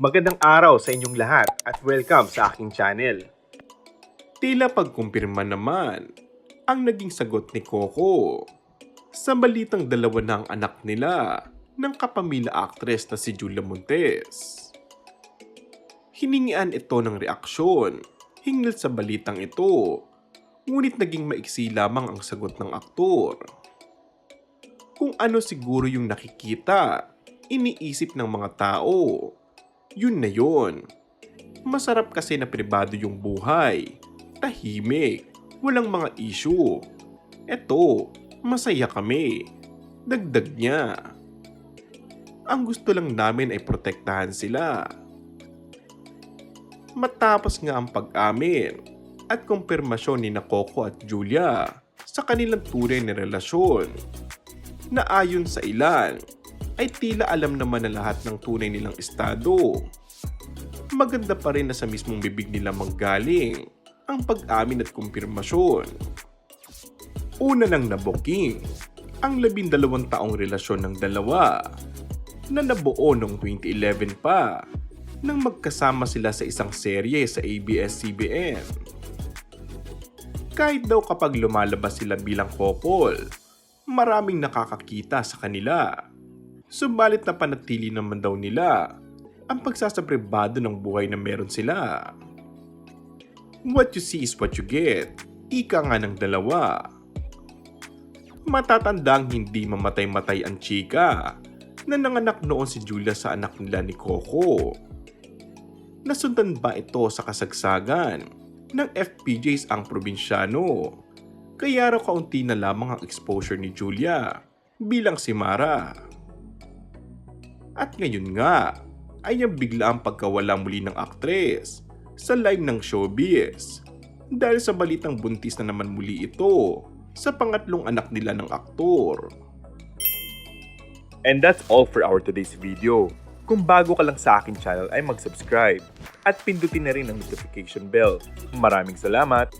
Magandang araw sa inyong lahat at welcome sa aking channel. Tila pagkumpirma naman ang naging sagot ni Coco sa balitang dalawa na ang anak nila ng kapamilya actress na si Julia Montes. Hiningian ito ng reaksyon hinggil sa balitang ito, ngunit naging maiksi lamang ang sagot ng aktor. Kung ano siguro yung nakikita, iniisip ng mga tao, yun na yun. Masarap kasi na pribado yung buhay, tahimik, walang mga issue. Eto, masaya kami. Dagdag niya. Ang gusto lang namin ay protektahan sila. Matapos nga ang pag-amin at kumpirmasyon ni Coco at Julia sa kanilang tunay na relasyon, na ayon sa ilan ay tila alam naman na lahat ng tunay nilang estado. Maganda pa rin na sa mismong bibig nila manggaling ang pag-amin at kumpirmasyon. Una lang na booking ang 12 taong relasyon ng dalawa na nabuo noong 2011 pa nang magkasama sila sa isang serye sa ABS-CBN. Kahit daw kapag lumalabas sila bilang couple, maraming nakakakita sa kanila. Subalit na panatili naman daw nila ang pagsasapribado ng buhay na meron sila. What you see is what you get, ika nga ng dalawa. Matatandang hindi mamatay-matay ang chika na nanganak noon si Julia sa anak nila ni Coco. Nasundan ba ito sa kasagsagan ng FPJs ang probinsyano? Kaya raw kaunti na lamang ang exposure ni Julia bilang si Mara. At ngayon nga ay ang bigla ang pagkawala muli ng aktres sa live ng showbiz dahil sa balitang buntis na naman muli ito sa pangatlong anak nila ng aktor. And that's all for our today's video. Kung bago ka lang sa aking channel ay mag-subscribe at pindutin na rin ang notification bell. Maraming salamat!